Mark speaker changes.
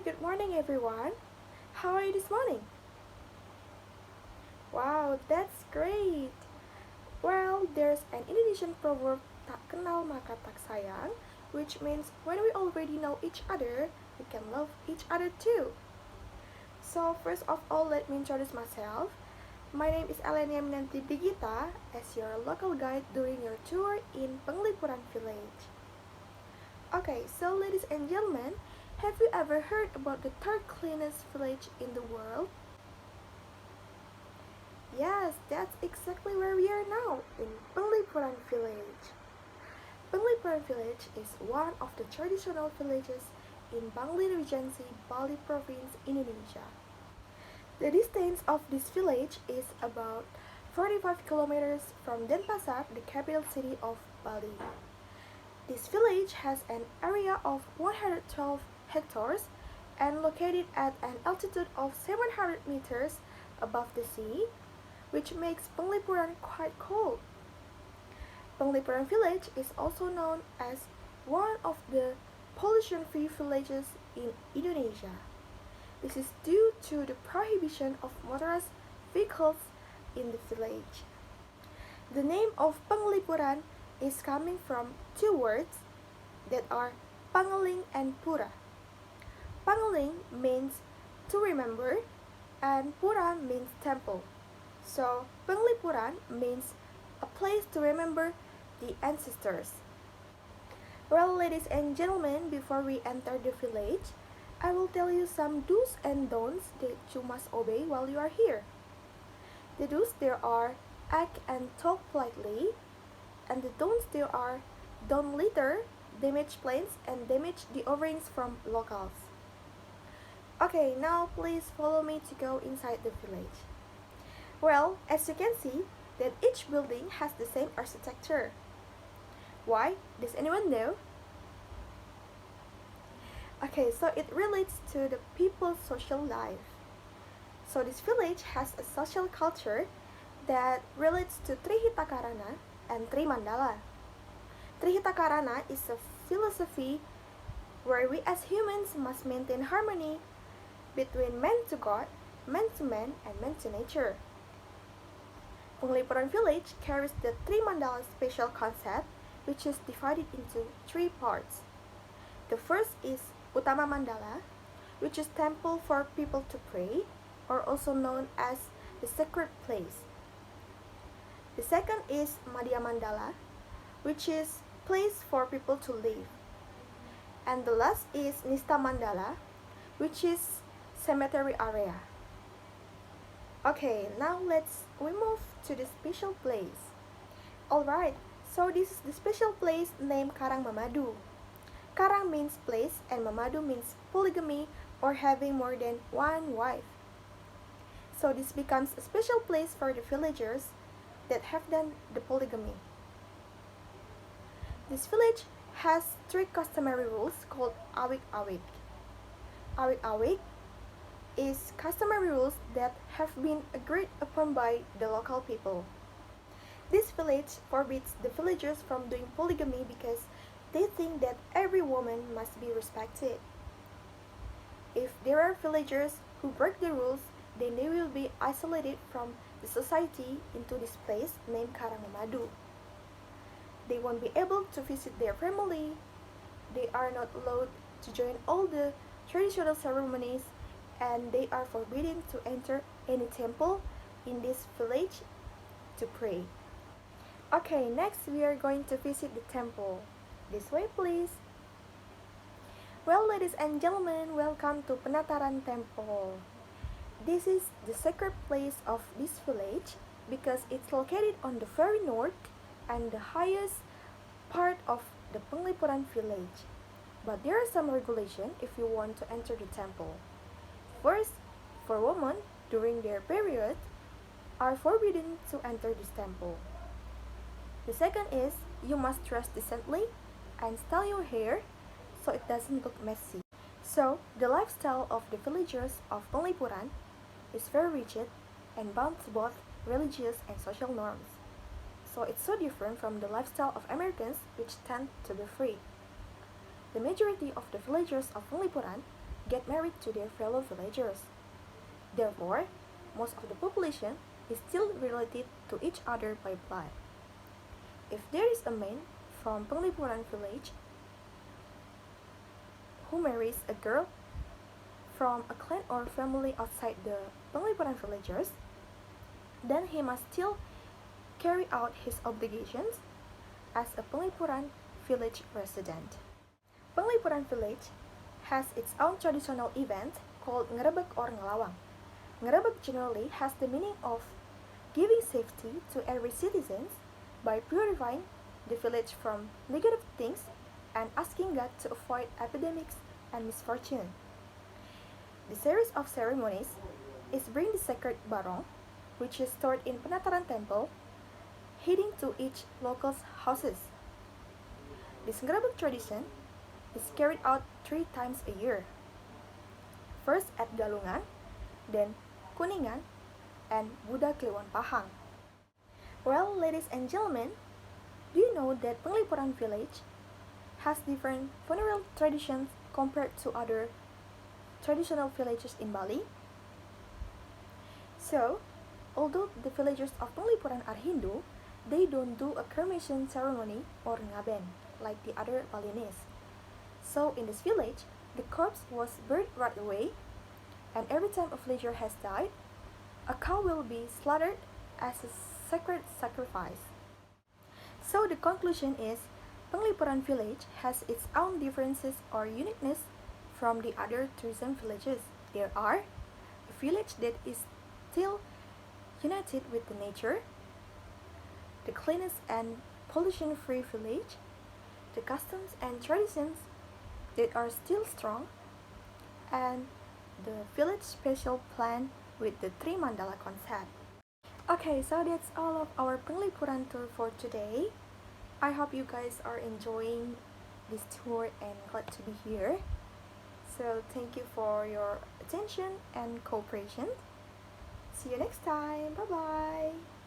Speaker 1: good morning everyone. How are you this morning? Wow, that's great. Well, there's an Indonesian proverb tak kenal maka tak sayang, which means when we already know each other, we can love each other too. So first of all, let me introduce myself. My name is Elenia Minanti Digita as your local guide during your tour in Penglipuran village. Okay, so ladies and gentlemen, have you ever heard about the third cleanest village in the world? Yes, that's exactly where we are now, in Penglipuran village. Penglipuran village is one of the traditional villages in Bangli Regency, Bali province, Indonesia. The distance of this village is about 45 kilometers from Denpasar, the capital city of Bali. This village has an area of 112 hectares and located at an altitude of 700 meters above the sea, which makes Penglipuran quite cold. Penglipuran village is also known as one of the pollution-free villages in Indonesia. This is due to the prohibition of motorized vehicles in the village. The name of Penglipuran is coming from two words that are Pangaling and Pura. Pangaling means to remember and Pura means temple. So Penglipuran means a place to remember the ancestors. Well, ladies and gentlemen, before we enter the village, I will tell you some do's and don'ts that you must obey while you are here. The do's there are act and talk politely, and the don'ts there are don't litter, damage plants, and damage the offerings from locals. Okay, now please follow me to go inside the village. Well, as you can see, that each building has the same architecture. Why? Does anyone know? Okay, so it relates to the people's social life. So this village has a social culture that relates to Trihitakarana and Trimandala. Trihitakarana is a philosophy where we as humans must maintain harmony between man to God, man to man, and man to nature. Penglipuran village carries the Trimandala special concept, which is divided into three parts. The first is Utama Mandala, which is temple for people to pray, or also known as the sacred place. The second is Madhya Mandala, which is place for people to live. And the last is Nista Mandala, which is cemetery area. Okay, now we move to the special place. Alright, so this is the special place named Karang Mamadu. Karang means place and Mamadu means polygamy or having more than one wife. So this becomes a special place for the villagers that have done the polygamy. This village has three customary rules called awik-awik. Awik-awik is customary rules that have been agreed upon by the local people. This village forbids the villagers from doing polygamy because they think that every woman must be respected. If there are villagers who break the rules, then they will be isolated from the society into this place named Karangmamadu. They won't be able to visit their family. They are not allowed to join all the traditional ceremonies, and they are forbidden to enter any temple in this village to pray. Okay, next we are going to visit the temple. This way, please. Well, ladies and gentlemen, welcome to Penataran Temple. This is the sacred place of this village because it's located on the very north and the highest part of the Penglipuran village. But there are some regulations if you want to enter the temple. First, for women during their period are forbidden to enter this temple. The second is you must dress decently and style your hair so it doesn't look messy. So, the lifestyle of the villagers of Penglipuran is very rigid and bound to both religious and social norms. So it's so different from the lifestyle of Americans, which tend to be free. The majority of the villagers of Penglipuran get married to their fellow villagers. Therefore, most of the population is still related to each other by blood. If there is a man from Penglipuran village who marries a girl from a clan or family outside the Penglipuran villagers, then he must still carry out his obligations as a Penglipuran village resident. Penglipuran village has its own traditional event called ngerebek or ngelawang. Ngerebek generally has the meaning of giving safety to every citizen by purifying the village from negative things and asking God to avoid epidemics and misfortune. The series of ceremonies is bring the sacred barong, which is stored in Penataran Temple, heading to each local's houses. This ngerebek tradition is carried out 3 times a year. First at Galungan, then Kuningan, and Buddha Kliwon Pahang. Well, ladies and gentlemen, do you know that Penglipuran village has different funeral traditions compared to other traditional villages in Bali? So, although the villagers of Penglipuran are Hindu, they don't do a cremation ceremony or ngaben like the other Balinese. So in this village, the corpse was buried right away, and every time a villager has died, a cow will be slaughtered as a sacred sacrifice. So the conclusion is, Penglipuran village has its own differences or uniqueness from the other tourism villages. There are a village that is still united with the nature, the cleanest and pollution-free village, the customs and traditions that are still strong, and the village special plan with the 3 mandala concept. Okay, so that's all of our Penglipuran tour for today. I hope you guys are enjoying this tour and glad to be here. So thank you for your attention and cooperation. See you next time. Bye bye.